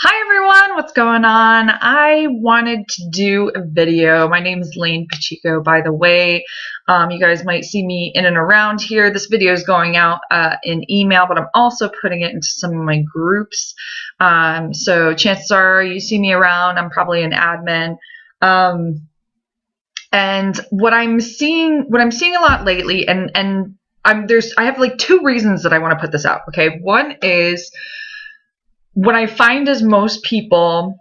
Hi everyone, what's going on? I wanted to do a video. My name is Lane Pacheco, by the way. You guys might see me in and around here. This video is going out in email, but I'm also putting it into some of my groups. So chances are you see me around. I'm probably an admin. And what I'm seeing a lot lately, I have like two reasons that I want to put this out. Okay, one is what I find is most people,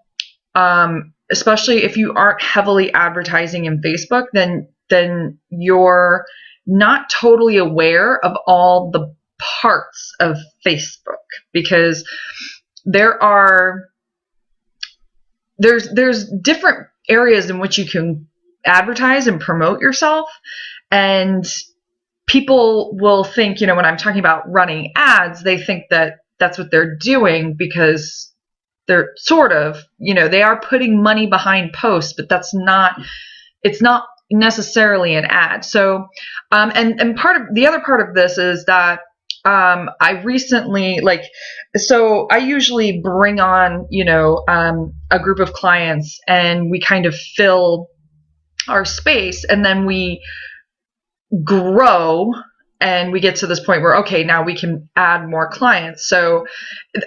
especially if you aren't heavily advertising in Facebook, then you're not totally aware of all the parts of Facebook, because there's different areas in which you can advertise and promote yourself. And people will think, when I'm talking about running ads, they think that that's what they're doing, because they're they are putting money behind posts, but it's not necessarily an ad. So, and the other part of this is that I recently, so I usually bring on, a group of clients, and we kind of fill our space, and then we grow, and we get to this point where, okay, now we can add more clients. So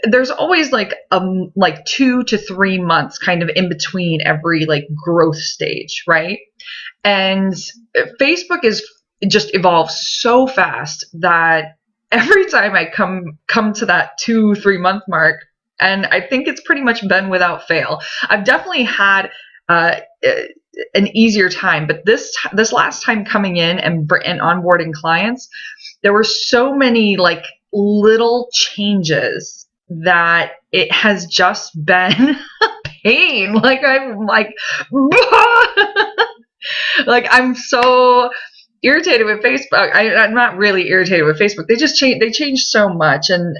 there's always like 2 to 3 months kind of in between every growth stage, right? And Facebook is just evolves so fast that every time I come to that 2-3 month mark, and I think it's pretty much been without fail. I've definitely had an easier time, but this last time coming in and onboarding clients, there were so many little changes that it has just been a pain. I'm I'm so irritated with Facebook. I'm not really irritated with Facebook. They changed so much, and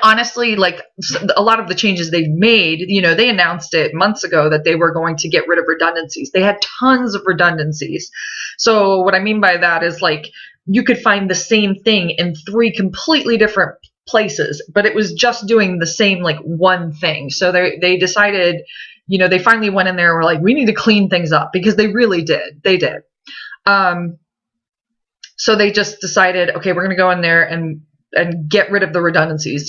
honestly, a lot of the changes they've made, they announced it months ago that they were going to get rid of redundancies. They had tons of redundancies. So what I mean by that is you could find the same thing in 3 completely different places, but it was just doing the same one thing. So they decided, they finally went in there and were like, we need to clean things up, because they really did. They did. So they just decided, okay, we're going to go in there and get rid of the redundancies.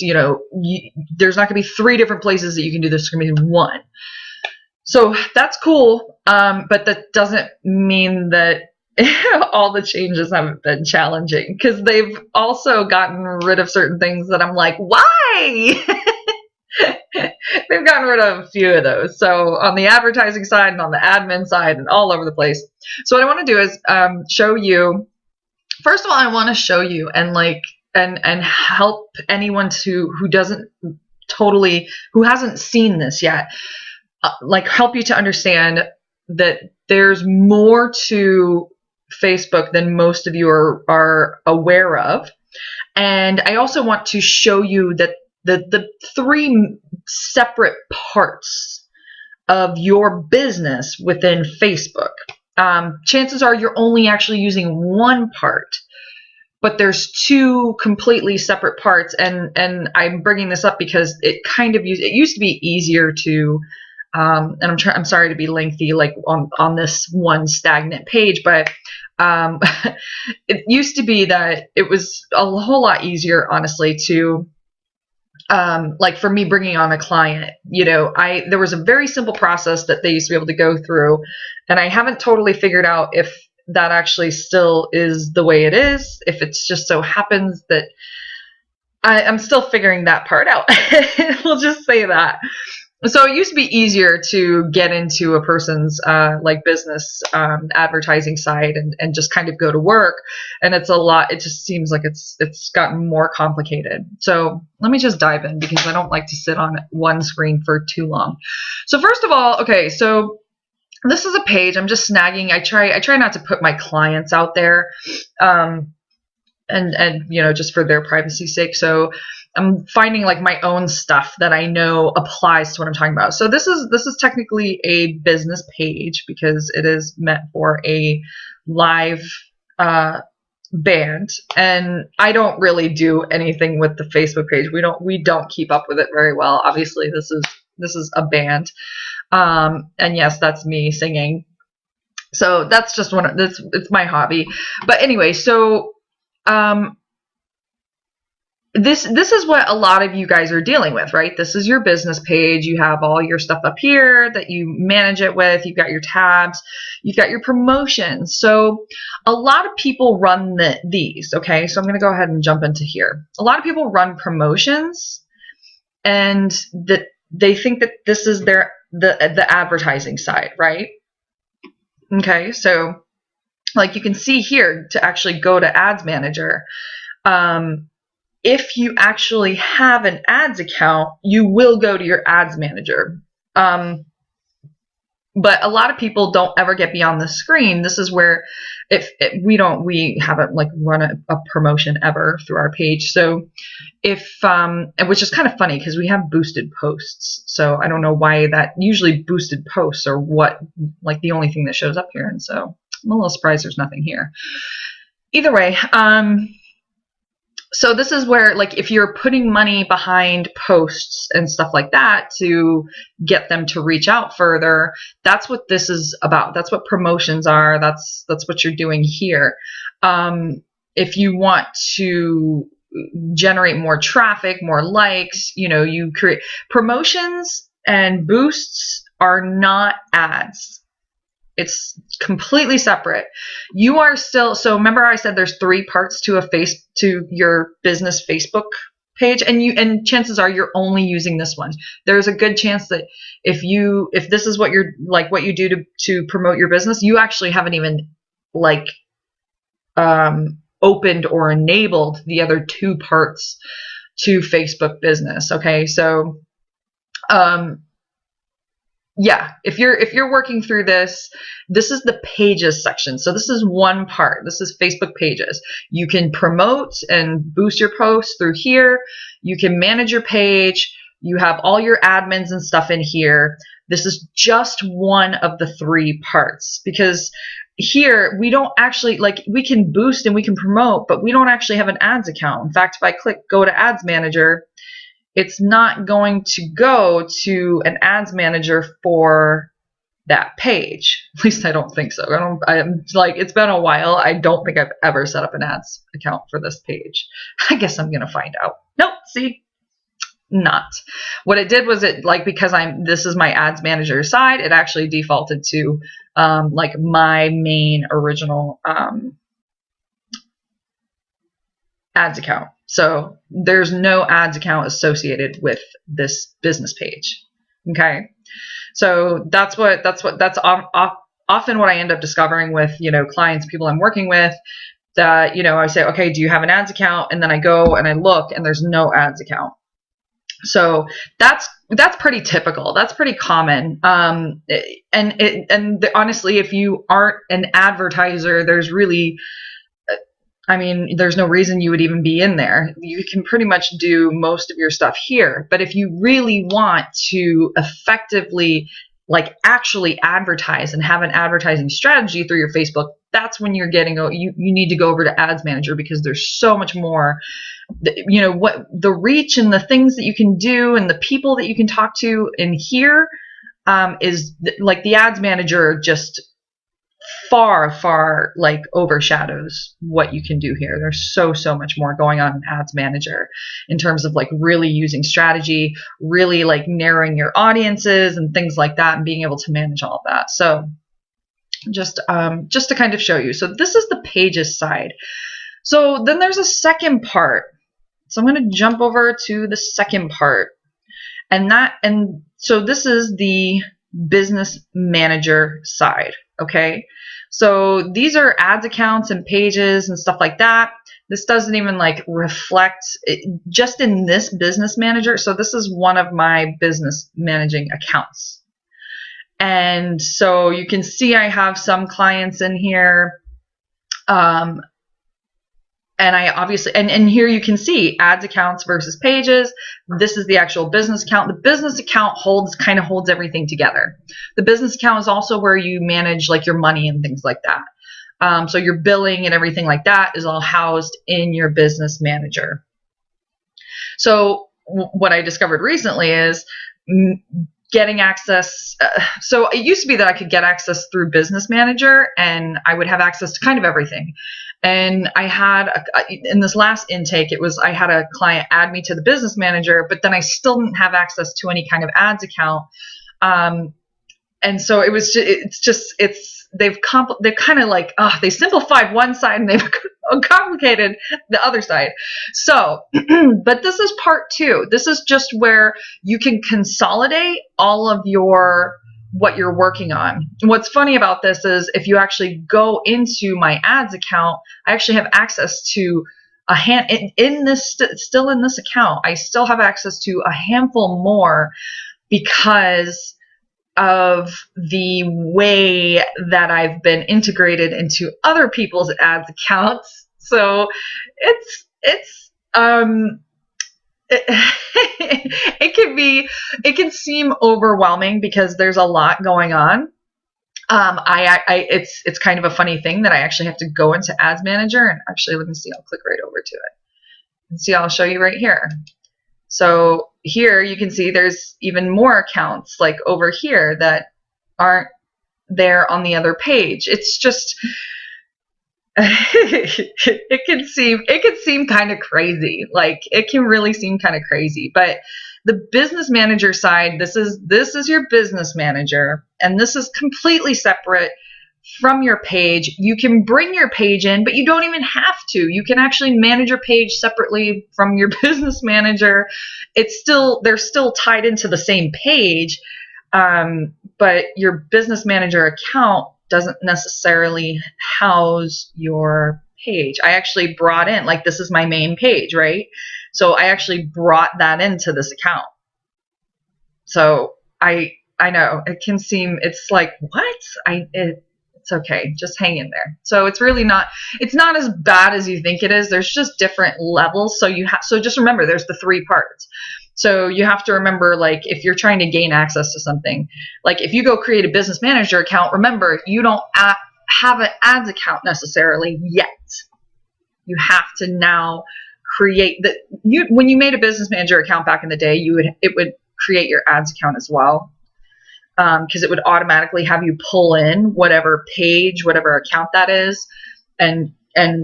There's not going to be 3 different places that you can do this. It's going to be 1. So that's cool. But that doesn't mean that all the changes haven't been challenging, because they've also gotten rid of certain things that I'm like, why? They've gotten rid of a few of those. So on the advertising side and on the admin side and all over the place. So what I want to do is show you. First of all, I want to show you and help anyone who hasn't seen this yet, help you to understand that there's more to Facebook than most of you are aware of. And I also want to show you that the 3 separate parts of your business within Facebook. Chances are you're only actually using one part, but there's 2 completely separate parts. And I'm bringing this up because it used to be easier to, and I'm sorry to be lengthy on this one stagnant page, but it used to be that it was a whole lot easier, honestly, to for me bringing on a client. There was a very simple process that they used to be able to go through, and I haven't totally figured out if that actually still is the way it is, if it's just so happens that I'm still figuring that part out. We'll just say that. So it used to be easier to get into a person's business advertising site and just kind of go to work, and it just seems like it's gotten more complicated. So let me just dive in, because I don't like to sit on one screen for too long. So first of all, okay, so this is a page I'm just snagging. I try not to put my clients out there, and just for their privacy's sake. So I'm finding my own stuff that I know applies to what I'm talking about. So this is technically a business page, because it is meant for a live banned, and I don't really do anything with the Facebook page. We don't keep up with it very well. Obviously, this is a band. And yes, that's me singing. So that's just it's my hobby. But anyway, so this is what a lot of you guys are dealing with, right? This is your business page. You have all your stuff up here that you manage it with. You've got your tabs. You've got your promotions. So a lot of people run these, okay? So I'm going to go ahead and jump into here. A lot of people run promotions, and that they think that this is the advertising side, right? Okay, so like you can see here, to actually go to Ads Manager, if you actually have an ads account, you will go to your Ads Manager. But a lot of people don't ever get beyond the screen. This is where we haven't like run a promotion ever through our page. So which is kind of funny because we have boosted posts. So I don't know why that usually boosted posts are what, like the only thing that shows up here. And so I'm a little surprised there's nothing here. Either way, so this is where, like, if you're putting money behind posts and stuff like that to get them to reach out further, that's what this is about. That's what promotions are. That's what you're doing here. If you want to generate more traffic, more likes, you create promotions, and boosts are not ads. It's completely separate. You are still, so remember I said there's 3 parts to your business Facebook page, and chances are you're only using this one. There's a good chance that if this is what you do to promote your business, you actually haven't even opened or enabled the other 2 parts to Facebook business. Okay, so yeah, if you're working through this is the pages section. So this is one part. This is Facebook pages. You can promote and boost your posts through here. You can manage your page. You have all your admins and stuff in here. This is just one of the 3 parts, because here we don't actually, we can boost and we can promote, but we don't actually have an ads account. In fact, if I click go to Ads Manager, it's not going to go to an Ads Manager for that page. At least I don't think so. It's been a while. I don't think I've ever set up an ads account for this page. I guess I'm going to find out. Nope, see? Not. What it did was because this is my Ads Manager side, it actually defaulted to my main original ads account. So there's no ads account associated with this business page. Okay, so that's often what I end up discovering with clients, people I'm working with, that I say, okay, do you have an ads account? And then I go and I look, and there's no ads account. So that's pretty typical. That's pretty common. And honestly, if you aren't an advertiser, there's no reason you would even be in there. You can pretty much do most of your stuff here. But if you really want to effectively, actually advertise and have an advertising strategy through your Facebook, that's when you need to go over to Ads Manager, because there's so much more, what the reach and the things that you can do and the people that you can talk to in here is the Ads Manager just far overshadows what you can do here. There's so much more going on in Ads Manager in terms of really using strategy, really narrowing your audiences and things like that, and being able to manage all of that. So just to kind of show you. So this is the pages side. So then there's a second part. So I'm going to jump over to the second part, and so this is the Business Manager side. Okay, so these are ads accounts and pages and stuff like that. This doesn't even reflect just in this Business Manager. So this is one of my business managing accounts, and so you can see I have some clients in here. And I obviously, and here you can see ads accounts versus pages. This is the actual business account. The business account kind of holds everything together. The business account is also where you manage your money and things like that. So your billing and everything like that is all housed in your business manager. So what I discovered recently is getting access. So it used to be that I could get access through Business Manager, and I would have access to kind of everything. And I had, in this last intake, I had a client add me to the Business Manager, but then I still didn't have access to any kind of ads account. And so they've kind of like, they simplified one side and they've complicated the other side. So, but this is part 2. This is just where you can consolidate all of what you're working on. And what's funny about this is if you actually go into my ads account, I actually have access to still in this account, I still have access to a handful more because of the way that I've been integrated into other people's ads accounts. So it can seem overwhelming because there's a lot going on. It's kind of a funny thing that I actually have to go into Ads Manager, and actually, let me see, I'll click right over to it and see, I'll show you right here. So here you can see there's even more accounts like over here that aren't there on the other page. It's just, it can seem kind of crazy. Like it can really seem kind of crazy, but the business manager side, this is your business manager, and this is completely separate from your page. You can bring your page in, but you don't even have to. You can actually manage your page separately from your business manager. They're still tied into the same page, but your business manager account doesn't necessarily house your page. I actually brought in, like, this is my main page, right? So I actually brought that into this account. So I know it can seem, it's like, what? It's okay. Just hang in there. So it's not as bad as you think it is. There's just different levels. So just remember, there's the 3 parts. So you have to remember, like, if you're trying to gain access to something, like if you go create a business manager account, remember, you don't have an ads account necessarily yet. You have to now create when you made a business manager account back in the day, it would create your ads account as well. Because it would automatically have you pull in whatever page, whatever account that is, and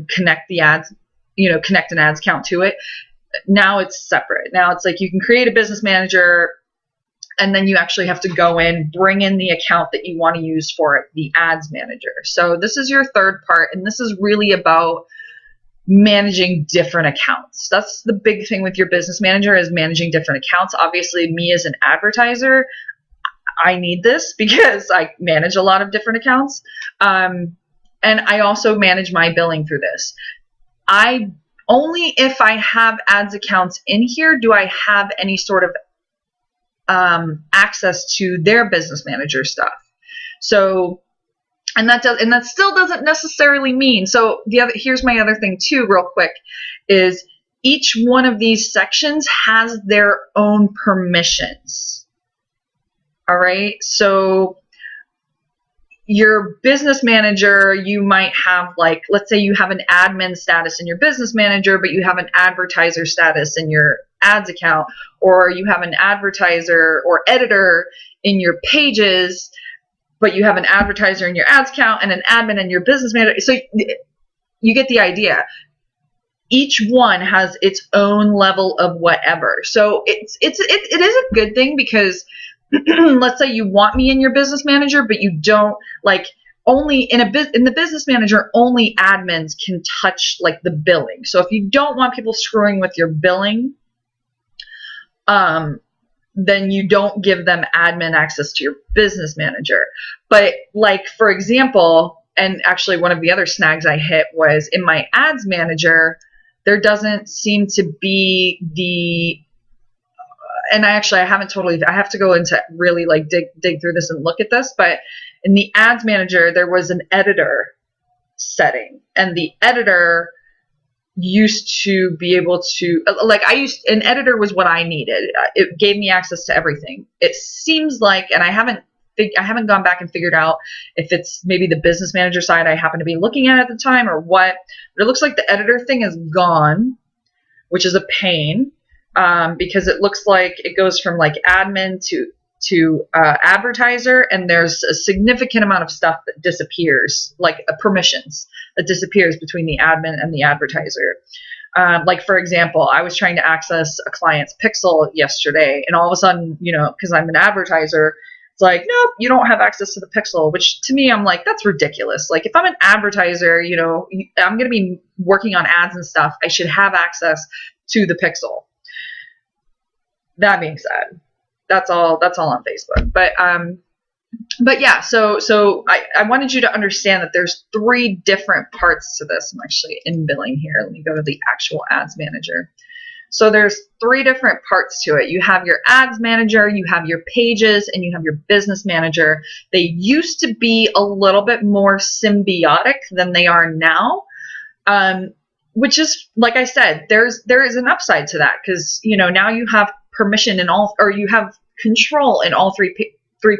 connect the ads, connect an ads account to it. Now it's separate. Now it's like you can create a business manager, and then you actually have to go in, bring in the account that you want to use for it, the ads manager. So this is your 3rd part, and this is really about managing different accounts. That's the big thing with your business manager, is managing different accounts. Obviously, me as an advertiser, I need this because I manage a lot of different accounts. And I also manage my billing through this. Only if I have ads accounts in here do I have any sort of access to their business manager stuff. So, and that still doesn't necessarily mean, so here's my other thing too, real quick, is each one of these sections has their own permissions. All right, so your business manager, you might have, like, let's say you have an admin status in your business manager, but you have an advertiser status in your ads account, or you have an advertiser or editor in your pages, but you have an advertiser in your ads account and an admin in your business manager. So you get the idea. Each one has its own level of whatever. So it is a good thing, because let's say you want me in your business manager, but you don't, like, only in the business manager, only admins can touch, like, the billing. So if you don't want people screwing with your billing, then you don't give them admin access to your business manager. But, like, for example, and actually one of the other snags I hit was in my ads manager, there doesn't seem to be and I have to go into really, like, dig through this and look at this, but in the ads manager, there was an editor setting, and the editor used to be able to, like, an editor was what I needed. It gave me access to everything. It seems like, and I haven't I haven't gone back and figured out if it's maybe the business manager side I happen to be looking at the time or what. But it looks like the editor thing is gone, which is a pain, because it looks like it goes from like admin to advertiser, and there's a significant amount of stuff that disappears, like permissions that disappears between the admin and the advertiser. Like, for example, I was trying to access a client's pixel yesterday, and all of a sudden, because I'm an advertiser, it's like, nope, you don't have access to the pixel, which to me, I'm like, that's ridiculous. Like, if I'm an advertiser, I'm going to be working on ads and stuff, I should have access to the pixel. That being said, that's all on Facebook. But yeah, so I wanted you to understand that there's 3 different parts to this. I'm actually in billing here. Let me go to the actual Ads Manager. So there's 3 different parts to it. You have your Ads Manager, you have your Pages, and you have your Business Manager. They used to be a little bit more symbiotic than they are now, which is, like I said, there is an upside to that, because now you have permission in all, or you have control in all three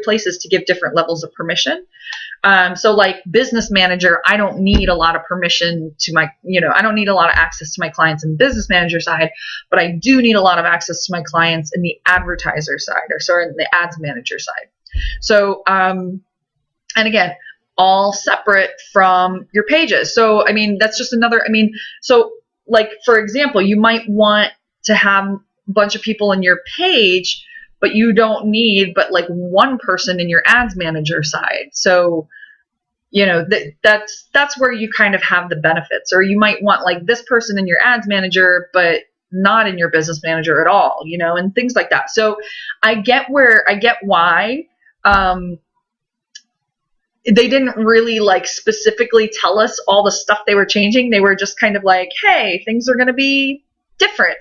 places to give different levels of permission. So like Business Manager, I don't need a lot of permission to my, I don't need a lot of access to my clients in the Business Manager side, but I do need a lot of access to my clients in the advertiser side, in the Ads Manager side. So, and again, all separate from your pages. So, I mean, that's just another, so like, for example, you might want to have a bunch of people in your page, but you don't need but like one person in your Ads Manager side. So, that's where you kind of have the benefits. Or you might want like this person in your Ads Manager, but not in your Business Manager at all, and things like that. So I get why they didn't really like specifically tell us all the stuff they were changing. They were just kind of like, hey, things are going to be different.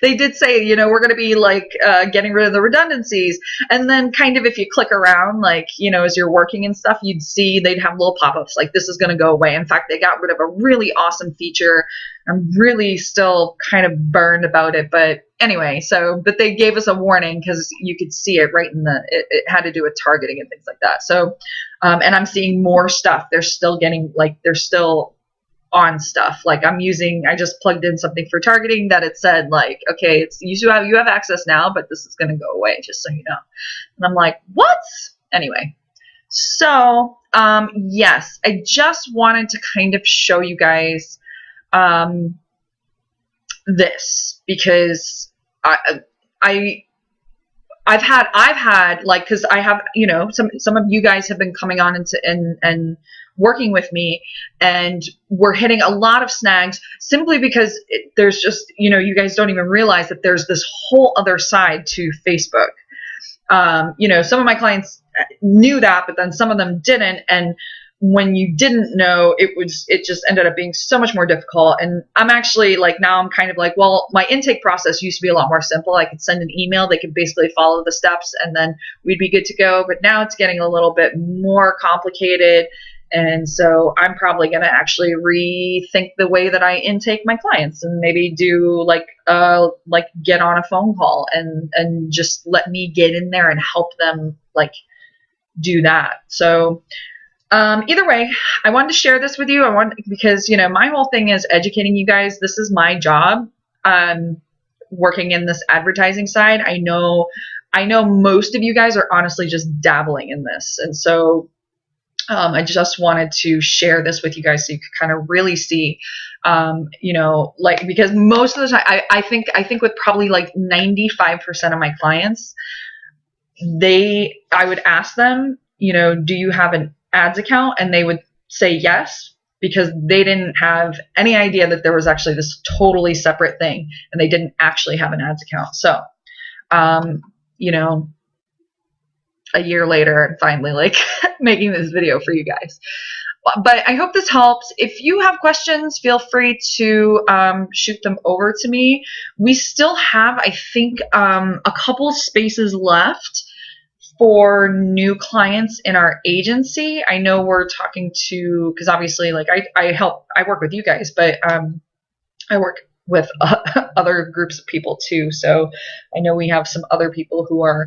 They did say, we're going to be like getting rid of the redundancies. And then kind of if you click around, like, as you're working and stuff, you'd see they'd have little pop-ups like this is going to go away. In fact, they got rid of a really awesome feature. I'm really still kind of burned about it. But anyway, but they gave us a warning because you could see it right in it had to do with targeting and things like that. So, and I'm seeing more stuff. They're still on stuff. Like I just plugged in something for targeting that it said like, okay, you have access now, but this is going to go away, just so you know. And I'm like, what? Anyway, so yes, I just wanted to kind of show you guys this, because I've had like, because I have, some of you guys have been coming on and working with me, and we're hitting a lot of snags simply because there's just, you guys don't even realize that there's this whole other side to Facebook. Some of my clients knew that, but then some of them didn't. And when you didn't know, it just ended up being so much more difficult. And I'm actually like, now I'm kind of like, well, my intake process used to be a lot more simple. I could send an email, they could basically follow the steps, and then we'd be good to go. But now it's getting a little bit more complicated. And so I'm probably going to actually rethink the way that I intake my clients, and maybe do like get on a phone call and just let me get in there and help them like do that. So either way, I wanted to share this with you. Because my whole thing is educating you guys. This is my job. Working in this advertising side, I know most of you guys are honestly just dabbling in this, and so I just wanted to share this with you guys so you could kind of really see, because most of the time, I think with probably like 95% of my clients, I would ask them, do you have an ads account? And they would say yes, because they didn't have any idea that there was actually this totally separate thing, and they didn't actually have an ads account. So, a year later, and finally like making this video for you guys. But I hope this helps. If you have questions, feel free to shoot them over to me. We still have, I think, a couple spaces left for new clients in our agency. I know we're talking to, because obviously like I work with you guys, but I work with other groups of people too. So I know we have some other people who are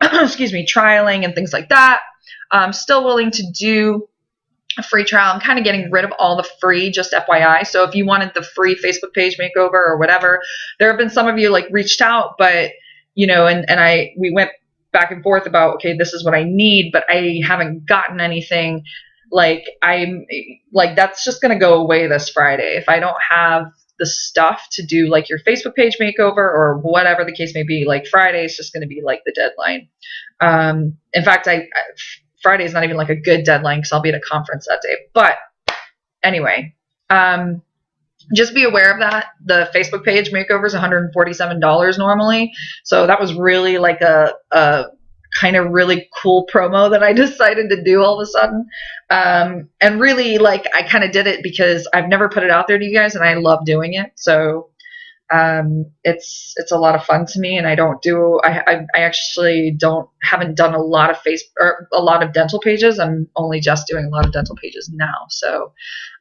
excuse me, trialing and things like that. I'm still willing to do a free trial. I'm kind of getting rid of all the free, just FYI. So if you wanted the free Facebook page makeover or whatever, there have been some of you like reached out, but and we went back and forth about, okay, this is what I need, but I haven't gotten anything. Like that's just going to go away this Friday. If I don't have the stuff to do like your Facebook page makeover or whatever the case may be, like Friday is just going to be like the deadline. In fact, Friday is not even like a good deadline because I'll be at a conference that day. But anyway, just be aware of that. The Facebook page makeover is $147 normally. So that was really like a kind of really cool promo that I decided to do all of a sudden. And really, like, I kind of did it because I've never put it out there to you guys and I love doing it. So it's a lot of fun to me, and I actually haven't done a lot of or a lot of dental pages. I'm only just doing a lot of dental pages now. So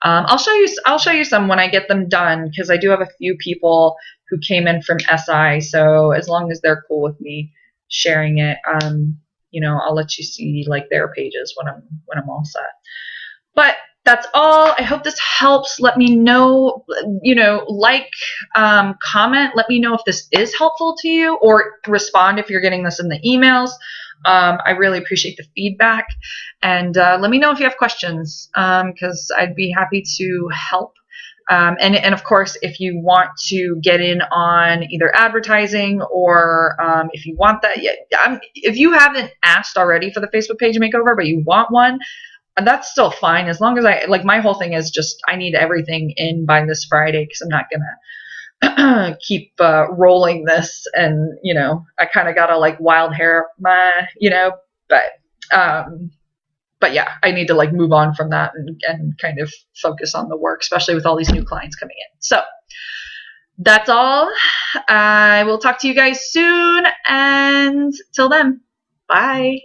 I'll show you some when I get them done, because I do have a few people who came in from SI. So as long as they're cool with me sharing it, I'll let you see like their pages when I'm all set. But that's all. I hope this helps. Let me know, comment. Let me know if this is helpful to you, or respond if you're getting this in the emails. I really appreciate the feedback. And let me know if you have questions, because I'd be happy to help. And of course, if you want to get in on either advertising or if you want that, if you haven't asked already for the Facebook page makeover, but you want one, that's still fine, as long as my whole thing is just I need everything in by this Friday, because I'm not gonna keep rolling this, and I kind of gotta like wild hair but yeah, I need to like move on from that and kind of focus on the work, especially with all these new clients coming in. So that's all. I will talk to you guys soon, and till then, bye.